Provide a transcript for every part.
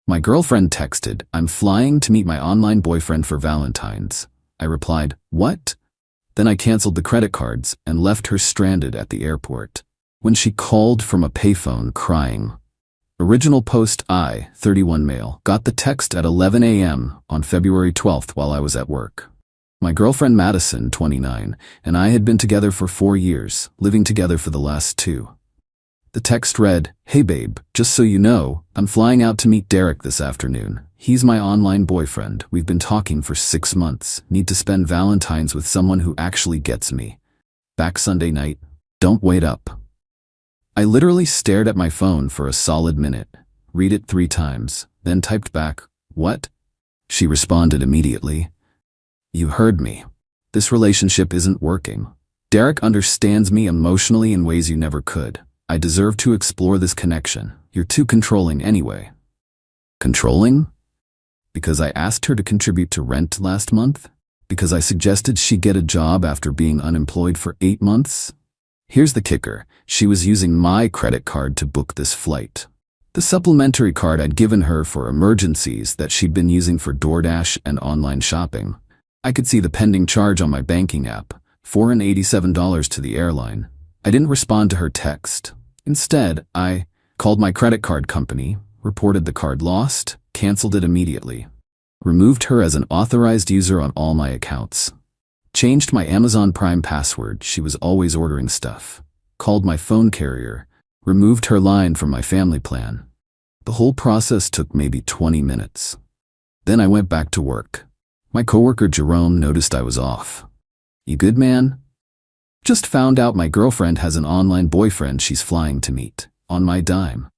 My girlfriend texted, "I'm flying to meet my online boyfriend for Valentines." I replied, "What?" Then I canceled the credit cards and left her stranded at the airport. When she called from a payphone crying. Original post I, 31 male, got the text at 11 a.m. on February 12th while I was at work. My girlfriend Madison, 29, and I had been together for 4 years, living together for the last 2. The text read, "Hey babe, just so you know, I'm flying out to meet Derek this afternoon. He's my online boyfriend. We've been talking for 6 months. Need to spend Valentine's with someone who actually gets me. Back Sunday night. Don't wait up." I literally stared at my phone for a solid minute, read it 3 times, then typed back, "What?" She responded immediately, "You heard me. This relationship isn't working. Derek understands me emotionally in ways you never could. I deserve to explore this connection. You're too controlling anyway." Controlling? Because I asked her to contribute to rent last month? Because I suggested she get a job after being unemployed for 8 months? Here's the kicker. She was using my credit card to book this flight. The supplementary card I'd given her for emergencies that she'd been using for DoorDash and online shopping. I could see the pending charge on my banking app, $487 to the airline. I didn't respond to her text. Instead, I called my credit card company, reported the card lost, canceled it immediately, removed her as an authorized user on all my accounts, changed my Amazon Prime password, she was always ordering stuff, called my phone carrier, removed her line from my family plan. The whole process took maybe 20 minutes. Then I went back to work. My coworker Jerome noticed I was off. "You good, man?" "Just found out my girlfriend has an online boyfriend she's flying to meet, on my dime."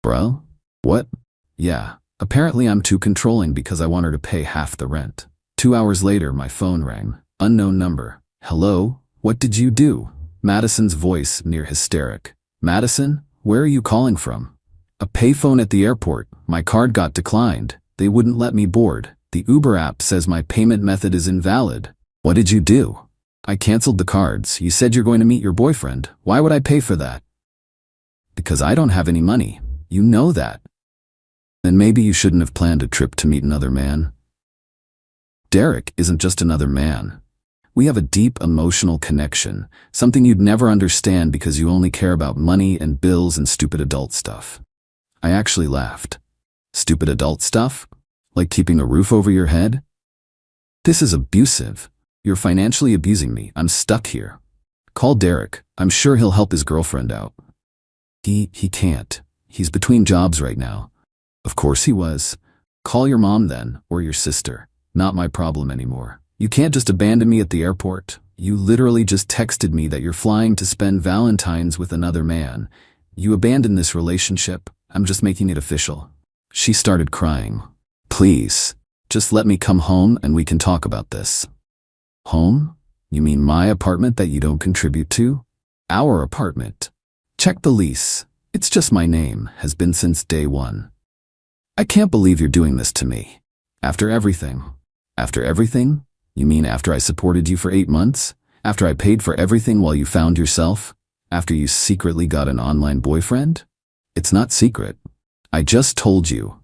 "Bro? What?" "Yeah, apparently I'm too controlling because I want her to pay half the rent." 2 hours later, my phone rang. Unknown number. "Hello? What did you do?" Madison's voice, near hysteric. "Madison, where are you calling from?" "A payphone at the airport. My card got declined. They wouldn't let me board. The Uber app says my payment method is invalid." "What did you do?" "I canceled the cards. You said you're going to meet your boyfriend. Why would I pay for that?" "Because I don't have any money. You know that." "Then maybe you shouldn't have planned a trip to meet another man." Derek isn't just another man. We have a deep emotional connection, something you'd never understand because you only care about money and bills and stupid adult stuff. I actually laughed. Stupid adult stuff? Like keeping a roof over your head? This is abusive. You're financially abusing me. I'm stuck here. Call Derek. I'm sure he'll help his girlfriend out. He can't. He's between jobs right now. Of course he was. Call your mom then, or your sister. Not my problem anymore. You can't just abandon me at the airport. You literally just texted me that you're flying to spend Valentine's with another man. You abandoned this relationship. I'm just making it official. She started crying. "Please, just let me come home and we can talk about this." "Home? You mean my apartment that you don't contribute to?" "Our apartment. Check the lease. It's just my name, has been since day one." "I can't believe you're doing this to me. After everything." "After everything? You mean after I supported you for 8 months? After I paid for everything while you found yourself? After you secretly got an online boyfriend?" "It's not secret. I just told you."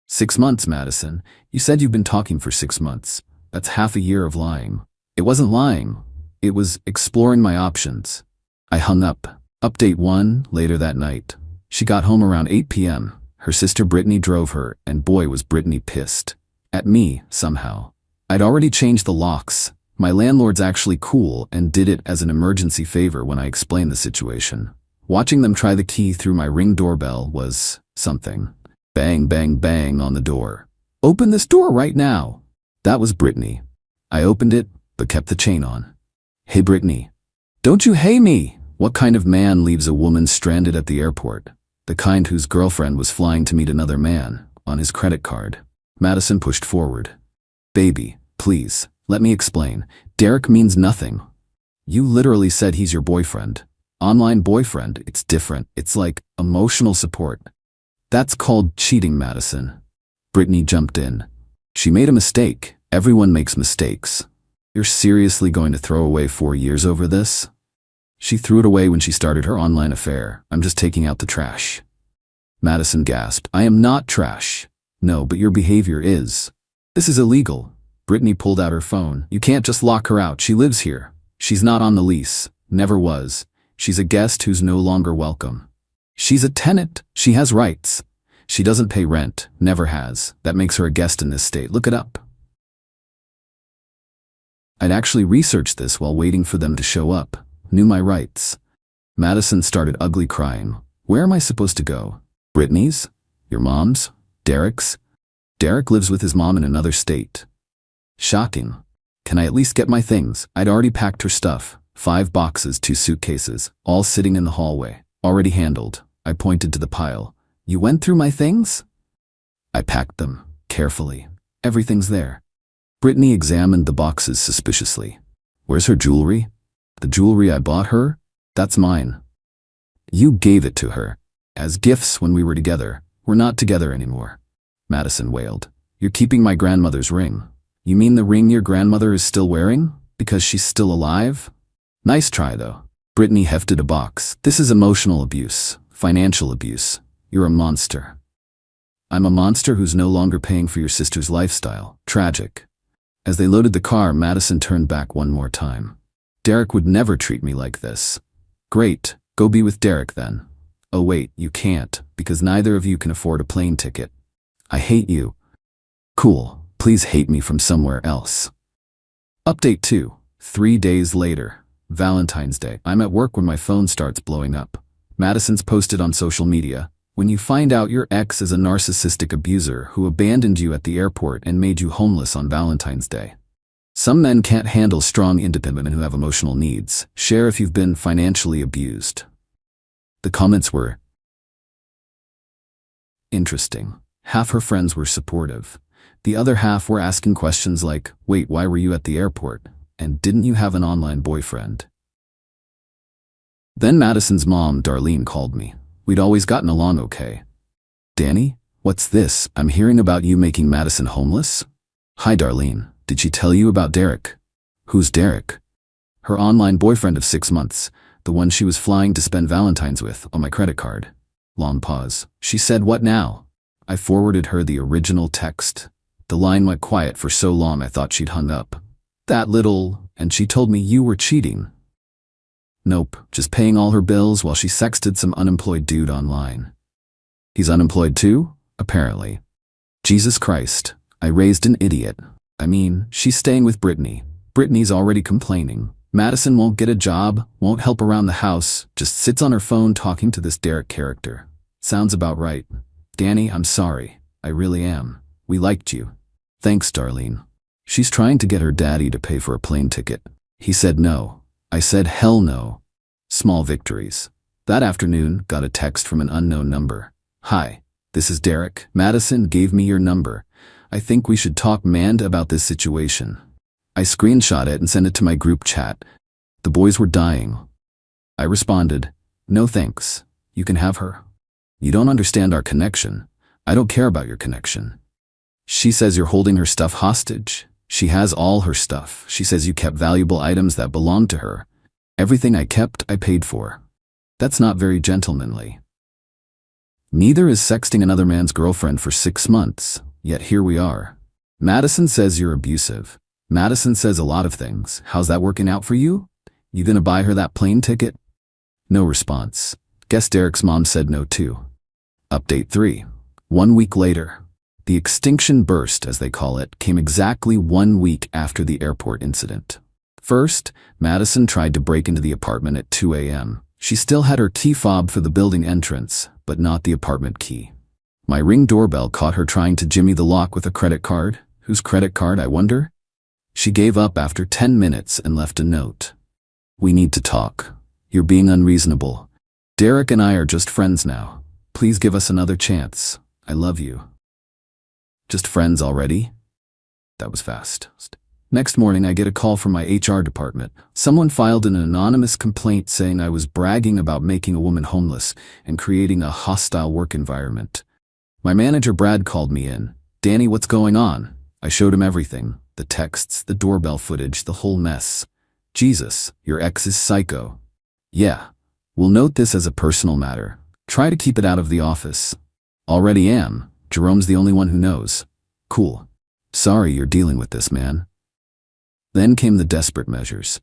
6 months, Madison. You said you've been talking for 6 months. That's half a year of lying. It wasn't lying. It was exploring my options. I hung up. Update 1, later that night. She got home around 8 p.m. Her sister Brittany drove her, and boy was Brittany pissed. At me, somehow. I'd already changed the locks. My landlord's actually cool and did it as an emergency favor when I explained the situation. Watching them try the key through my Ring doorbell was something. Bang, bang, bang on the door. "Open this door right now." That was Brittany. I opened it, but kept the chain on. "Hey Brittany. Don't you hate me?" What kind of man leaves a woman stranded at the airport? The kind whose girlfriend was flying to meet another man, on his credit card. Madison pushed forward. "Baby, please, let me explain. Derek means nothing. You literally said he's your boyfriend. Online boyfriend, it's different. It's like emotional support." "That's called cheating, Madison." Brittany jumped in. "She made a mistake. Everyone makes mistakes. You're seriously going to throw away 4 years over this?" "She threw it away when she started her online affair. I'm just taking out the trash." Madison gasped. "I am not trash. No, but your behavior is. This is illegal. Brittany pulled out her phone. You can't just lock her out. She lives here. She's not on the lease. Never was. She's a guest who's no longer welcome. She's a tenant. She has rights. She doesn't pay rent. Never has. That makes her a guest in this state. Look it up. I'd actually researched this while waiting for them to show up. Knew my rights. Madison started ugly crying. Where am I supposed to go? Brittany's? Your mom's? Derek's? Derek lives with his mom in another state. Shocking. Can I at least get my things? I'd already packed her stuff. 5 boxes, 2 suitcases, all sitting in the hallway. Already handled. I pointed to the pile. You went through my things? I packed them. Carefully. Everything's there. Brittany examined the boxes suspiciously. Where's her jewelry? The jewelry I bought her? That's mine. You gave it to her. As gifts when we were together. We're not together anymore. Madison wailed. You're keeping my grandmother's ring. You mean the ring your grandmother is still wearing? Because she's still alive? Nice try, though. Brittany hefted a box. This is emotional abuse. Financial abuse. You're a monster. I'm a monster who's no longer paying for your sister's lifestyle. Tragic. As they loaded the car, Madison turned back one more time. Derek would never treat me like this. Great. Go be with Derek then. Oh wait, you can't, because neither of you can afford a plane ticket. I hate you. Cool. Please hate me from somewhere else. Update 2. 3 days later. Valentine's Day. I'm at work when my phone starts blowing up. Madison's posted on social media. When you find out your ex is a narcissistic abuser who abandoned you at the airport and made you homeless on Valentine's Day. Some men can't handle strong, independent women who have emotional needs. Share if you've been financially abused. The comments were interesting. Half her friends were supportive. The other half were asking questions like, wait, why were you at the airport? And didn't you have an online boyfriend? Then Madison's mom, Darlene, called me. We'd always gotten along okay. Danny, what's this? I'm hearing about you making Madison homeless? Hi, Darlene. Did she tell you about Derek? Who's Derek? Her online boyfriend of 6 months, the one she was flying to spend Valentine's with on my credit card. Long pause. She said, what now? I forwarded her the original text. The line went quiet for so long I thought she'd hung up. That little, and she told me you were cheating. Nope, just paying all her bills while she sexted some unemployed dude online. He's unemployed too? Apparently. Jesus Christ, I raised an idiot. I mean, she's staying with Brittany. Brittany's already complaining. Madison won't get a job, won't help around the house, just sits on her phone talking to this Derek character. Sounds about right. Danny, I'm sorry. I really am. We liked you. Thanks, Darlene. She's trying to get her daddy to pay for a plane ticket. He said no. I said hell no. Small victories. That afternoon, got a text from an unknown number. Hi, this is Derek. Madison gave me your number. I think we should talk about this situation. I screenshot it and sent it to my group chat. The boys were dying. I responded, no thanks. You can have her. You don't understand our connection. I don't care about your connection. She says you're holding her stuff hostage. She has all her stuff. She says you kept valuable items that belonged to her. Everything I kept, I paid for. That's not very gentlemanly. Neither is sexting another man's girlfriend for 6 months, yet here we are. Madison says you're abusive. Madison says a lot of things. How's that working out for you? You gonna buy her that plane ticket? No response. Guess Derek's mom said no too. Update 3. 1 week later. The extinction burst, as they call it, came exactly 1 week after the airport incident. First, Madison tried to break into the apartment at 2 a.m. She still had her key fob for the building entrance, but not the apartment key. My Ring doorbell caught her trying to jimmy the lock with a credit card. Whose credit card, I wonder? She gave up after 10 minutes and left a note. We need to talk. You're being unreasonable. Derek and I are just friends now. Please give us another chance. I love you. Just friends already? That was fast. Next morning, I get a call from my HR department. Someone filed an anonymous complaint saying I was bragging about making a woman homeless and creating a hostile work environment. My manager Brad called me in. Danny, what's going on? I showed him everything. The texts, the doorbell footage, the whole mess. Jesus, your ex is psycho. Yeah. We'll note this as a personal matter. Try to keep it out of the office. Already am. Jerome's the only one who knows. Cool. Sorry you're dealing with this, man. Then came the desperate measures.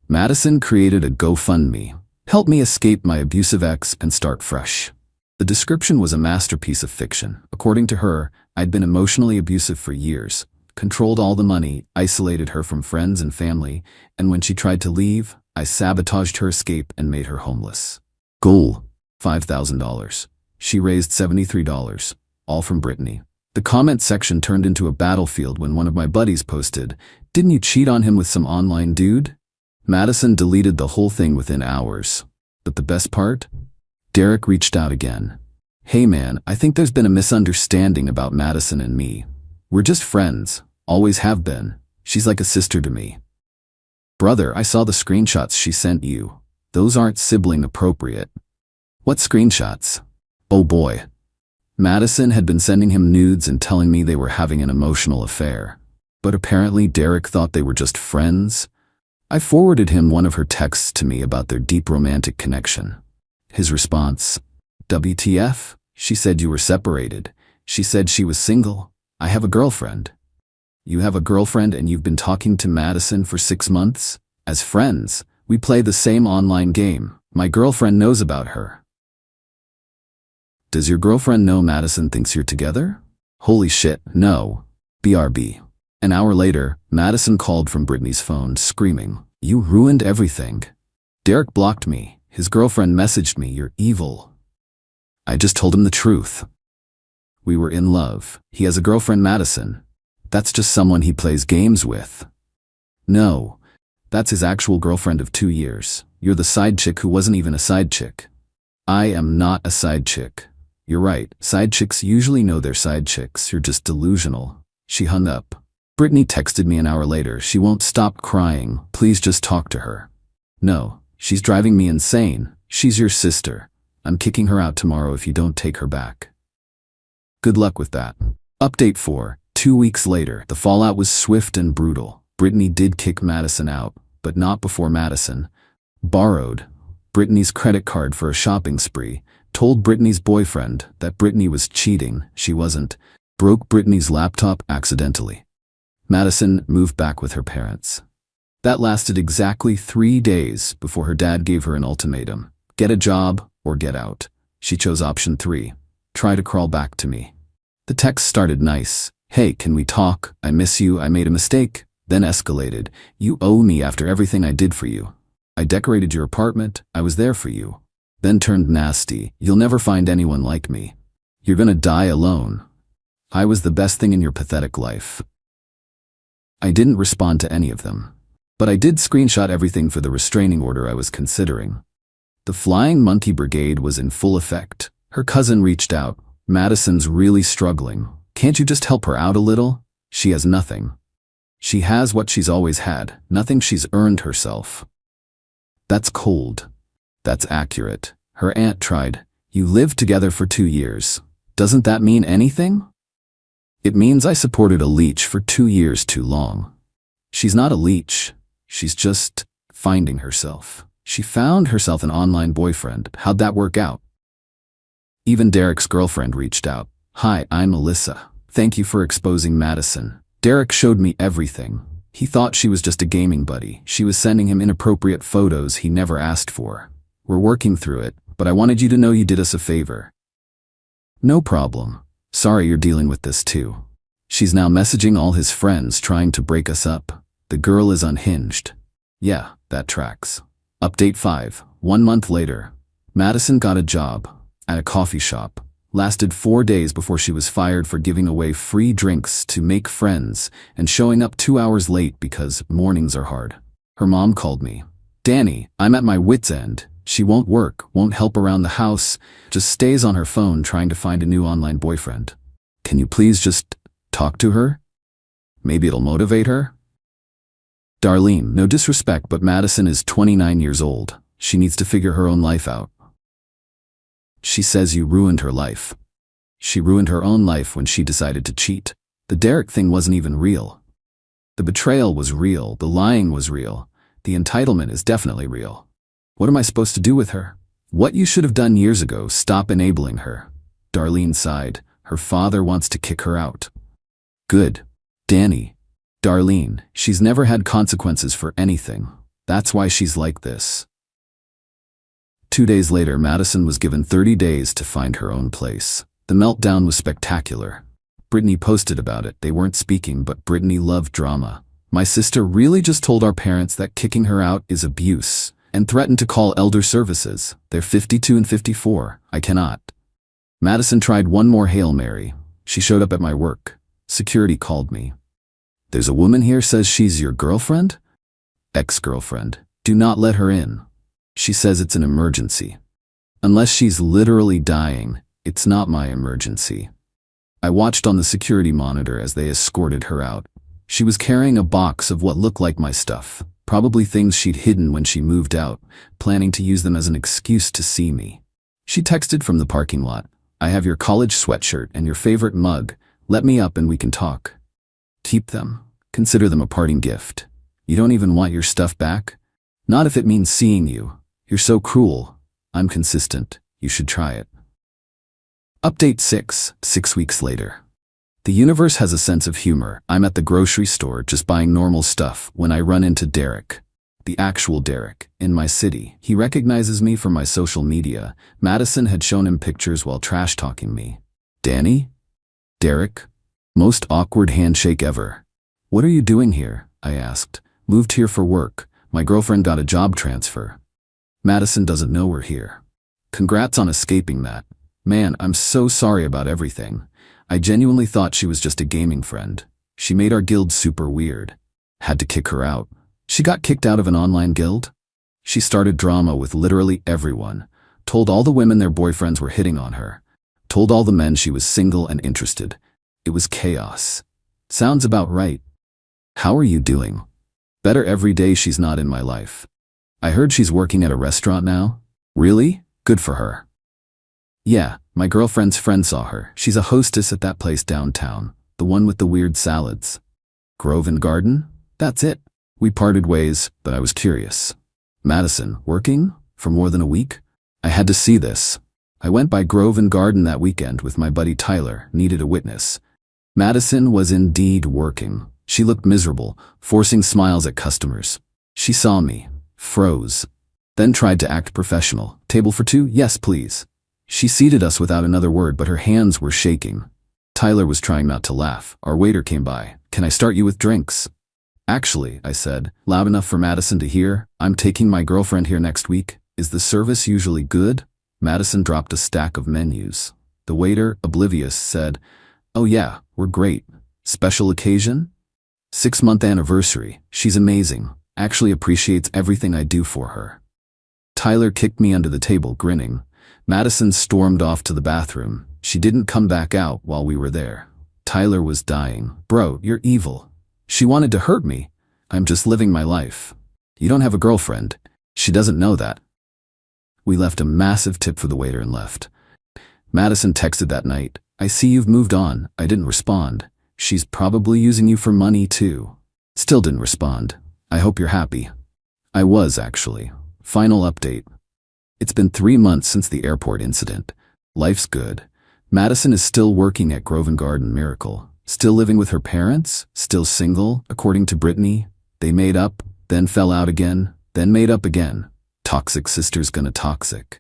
Madison created a GoFundMe. Help me escape my abusive ex and start fresh. The description was a masterpiece of fiction. According to her, I'd been emotionally abusive for years, controlled all the money, isolated her from friends and family, and when she tried to leave, I sabotaged her escape and made her homeless. Goal: $5,000. She raised $73, all from Brittany. The comment section turned into a battlefield when one of my buddies posted, "Didn't you cheat on him with some online dude?" Madison deleted the whole thing within hours. But the best part? Derek reached out again. "Hey man, I think there's been a misunderstanding about Madison and me. We're just friends, always have been. She's like a sister to me." Brother, I saw the screenshots she sent you. Those aren't sibling appropriate. What screenshots? Oh boy. Madison had been sending him nudes and telling me they were having an emotional affair. But apparently Derek thought they were just friends. I forwarded him one of her texts to me about their deep romantic connection. His response: "WTF? She said you were separated. She said she was single. I have a girlfriend." You have a girlfriend and you've been talking to Madison for 6 months? As friends, we play the same online game. My girlfriend knows about her. Does your girlfriend know Madison thinks you're together? Holy shit, no. BRB. An hour later, Madison called from Brittany's phone, screaming, "You ruined everything." Derek blocked me. His girlfriend messaged me, "You're evil." I just told him the truth. We were in love. He has a girlfriend, Madison. That's just someone he plays games with. No, that's his actual girlfriend of 2 years. You're the side chick who wasn't even a side chick. I am not a side chick. You're right, side chicks usually know they're side chicks. You're just delusional. She hung up. Brittany texted me an hour later. She won't stop crying. Please just talk to her. No, she's driving me insane. She's your sister. I'm kicking her out tomorrow if you don't take her back. Good luck with that. Update 4. 2 weeks later, the fallout was swift and brutal. Brittany did kick Madison out, but not before Madison borrowed Brittany's credit card for a shopping spree, told Brittany's boyfriend that Brittany was cheating, she wasn't, broke Brittany's laptop accidentally. Madison moved back with her parents. That lasted exactly 3 days before her dad gave her an ultimatum: get a job or get out. She chose option 3, try to crawl back to me. The text started nice. "Hey, can we talk? I miss you, I made a mistake." Then escalated. "You owe me after everything I did for you. I decorated your apartment, I was there for you." Then turned nasty. "You'll never find anyone like me. You're gonna die alone. I was the best thing in your pathetic life." I didn't respond to any of them. But I did screenshot everything for the restraining order I was considering. The Flying Monkey Brigade was in full effect. Her cousin reached out. "Madison's really struggling. Can't you just help her out a little? She has nothing. She has what she's always had, nothing she's earned herself." That's cold. That's accurate. Her aunt tried. "You lived together for 2 years. Doesn't that mean anything?" It means I supported a leech for 2 years too long. She's not a leech. She's just finding herself. She found herself an online boyfriend. How'd that work out? Even Derek's girlfriend reached out. "Hi, I'm Alyssa. Thank you for exposing Madison. Derek showed me everything. He thought she was just a gaming buddy. She was sending him inappropriate photos he never asked for. We're working through it, but I wanted you to know you did us a favor." "No problem. Sorry you're dealing with this too." She's now messaging all his friends trying to break us up. The girl is unhinged. Yeah, that tracks. Update 5. 1 month later. Madison got a job at a coffee shop. Lasted 4 days before she was fired for giving away free drinks to make friends and showing up 2 hours late because mornings are hard. Her mom called me. "Danny, I'm at my wit's end. She won't work, won't help around the house, just stays on her phone trying to find a new online boyfriend. Can you please just talk to her? Maybe it'll motivate her?" Darlene, no disrespect, but Madison is 29 years old. She needs to figure her own life out. She says you ruined her life. She ruined her own life when she decided to cheat. The Derek thing wasn't even real. The betrayal was real, the lying was real, the entitlement is definitely real. What am I supposed to do with her? What you should have done years ago, stop enabling her. Darlene sighed. Her father wants to kick her out. Good. Danny. Darlene, she's never had consequences for anything. That's why she's like this. 2 days later, Madison was given 30 days to find her own place. The meltdown was spectacular. Brittany posted about it. They weren't speaking, but Brittany loved drama. My sister really just told our parents that kicking her out is abuse and threatened to call elder services. They're 52 and 54. I cannot. Madison tried one more Hail Mary. She showed up at my work. Security called me. There's a woman here, says she's your girlfriend? Ex-girlfriend. Do not let her in. She says it's an emergency. Unless she's literally dying, it's not my emergency. I watched on the security monitor as they escorted her out. She was carrying a box of what looked like my stuff, probably things she'd hidden when she moved out, planning to use them as an excuse to see me. She texted from the parking lot. I have your college sweatshirt and your favorite mug. Let me up and we can talk. Keep them. Consider them a parting gift. You don't even want your stuff back? Not if it means seeing you. You're so cruel. I'm consistent. You should try it. Update 6 weeks later. The universe has a sense of humor. I'm at the grocery store just buying normal stuff when I run into Derek. The actual Derek, in my city. He recognizes me from my social media. Madison had shown him pictures while trash-talking me. Danny? Derek? Most awkward handshake ever. What are you doing here? I asked. Moved here for work. My girlfriend got a job transfer. Madison doesn't know we're here. Congrats on escaping that. Man, I'm so sorry about everything. I genuinely thought she was just a gaming friend. She made our guild super weird. Had to kick her out. She got kicked out of an online guild? She started drama with literally everyone. Told all the women their boyfriends were hitting on her. Told all the men she was single and interested. It was chaos. Sounds about right. How are you doing? Better every day she's not in my life. I heard she's working at a restaurant now. Really? Good for her. Yeah, my girlfriend's friend saw her. She's a hostess at that place downtown, the one with the weird salads. Grove and Garden? That's it. We parted ways, but I was curious. Madison, working? For more than a week? I had to see this. I went by Grove and Garden that weekend with my buddy Tyler, needed a witness. Madison was indeed working. She looked miserable, forcing smiles at customers. She saw me, froze, then tried to act professional. Table for two? Yes, please. She seated us without another word, but her hands were shaking. Tyler was trying not to laugh. Our waiter came by. Can I start you with drinks? Actually, I said, loud enough for Madison to hear, I'm taking my girlfriend here next week. Is the service usually good? Madison dropped a stack of menus. The waiter, oblivious, said, oh yeah, we're great. Special occasion? 6-month anniversary. She's amazing. Actually appreciates everything I do for her. Tyler kicked me under the table, grinning. Madison stormed off to the bathroom. She didn't come back out while we were there. Tyler was dying. Bro, you're evil. She wanted to hurt me. I'm just living my life. You don't have a girlfriend. She doesn't know that. We left a massive tip for the waiter and left. Madison texted that night. I see you've moved on. I didn't respond. She's probably using you for money too. Still didn't respond. I hope you're happy. I was, actually. Final update. It's been 3 months since the airport incident. Life's good. Madison is still working at Grove and Garden Miracle. Still living with her parents? Still single, according to Brittany. They made up, then fell out again, then made up again. Toxic sister's gonna toxic.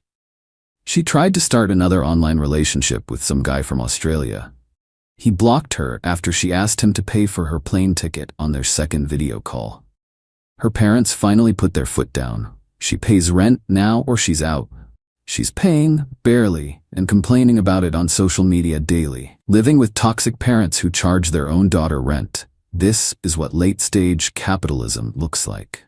She tried to start another online relationship with some guy from Australia. He blocked her after she asked him to pay for her plane ticket on their second video call. Her parents finally put their foot down. She pays rent now or she's out. She's paying, barely, and complaining about it on social media daily. Living with toxic parents who charge their own daughter rent. This is what late-stage capitalism looks like.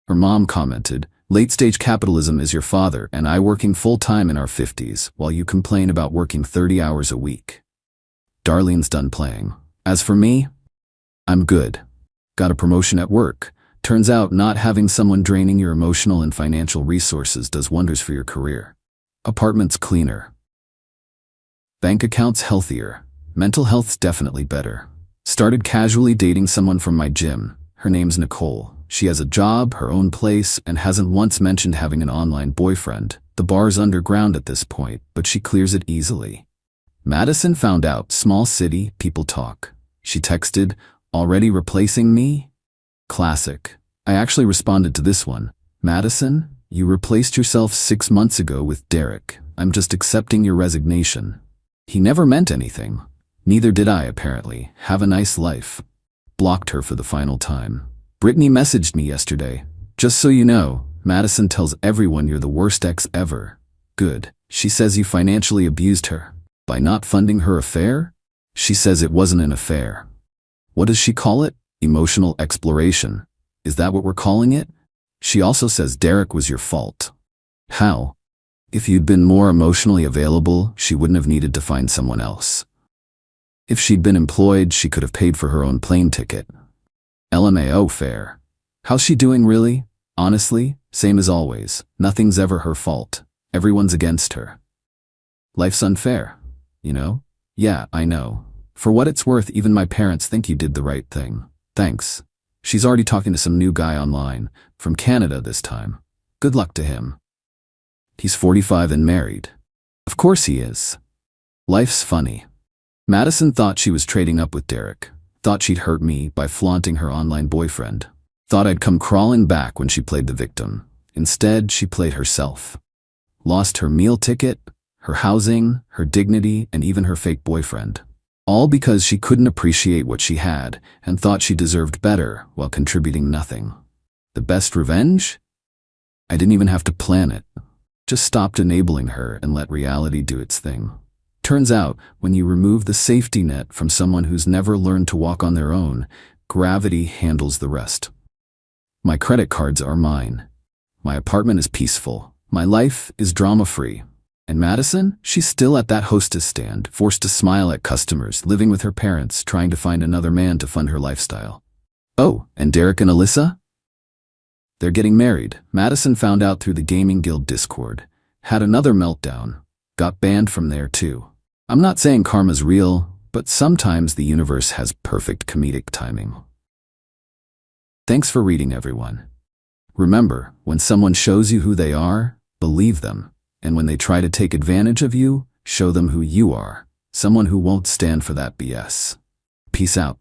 Her mom commented, late-stage capitalism is your father and I working full-time in our 50s while you complain about working 30 hours a week. Darlene's done playing. As for me, I'm good. Got a promotion at work. Turns out not having someone draining your emotional and financial resources does wonders for your career. Apartments cleaner. Bank accounts healthier. Mental health's definitely better. Started casually dating someone from my gym. Her name's Nicole. She has a job, her own place, and hasn't once mentioned having an online boyfriend. The bar's underground at this point, but she clears it easily. Madison found out. Small city, people talk. She texted, already replacing me? Classic. I actually responded to this one. Madison, you replaced yourself 6 months ago with Derek. I'm just accepting your resignation. He never meant anything. Neither did I, apparently. Have a nice life. Blocked her for the final time. Brittany messaged me yesterday. Just so you know, Madison tells everyone you're the worst ex ever. Good. She says you financially abused her. By not funding her affair? She says it wasn't an affair. What does she call it? Emotional exploration. Is that what we're calling it? She also says Derek was your fault. How? If you'd been more emotionally available, she wouldn't have needed to find someone else. If she'd been employed, she could have paid for her own plane ticket. LMAO, fair. How's she doing really? Honestly, same as always. Nothing's ever her fault. Everyone's against her. Life's unfair, you know? Yeah, I know. For what it's worth, even my parents think you did the right thing. Thanks. She's already talking to some new guy online, from Canada this time. Good luck to him. He's 45 and married. Of course he is. Life's funny. Madison thought she was trading up with Derek. Thought she'd hurt me by flaunting her online boyfriend. Thought I'd come crawling back when she played the victim. Instead, she played herself. Lost her meal ticket, her housing, her dignity, and even her fake boyfriend. All because she couldn't appreciate what she had and thought she deserved better while contributing nothing. The best revenge? I didn't even have to plan it. Just stopped enabling her and let reality do its thing. Turns out, when you remove the safety net from someone who's never learned to walk on their own, gravity handles the rest. My credit cards are mine. My apartment is peaceful. My life is drama-free. And Madison? She's still at that hostess stand, forced to smile at customers, living with her parents, trying to find another man to fund her lifestyle. Oh, and Derek and Alyssa? They're getting married. Madison found out through the Gaming Guild Discord. Had another meltdown. Got banned from there too. I'm not saying karma's real, but sometimes the universe has perfect comedic timing. Thanks for reading, everyone. Remember, when someone shows you who they are, believe them. And when they try to take advantage of you, show them who you are. Someone who won't stand for that BS. Peace out.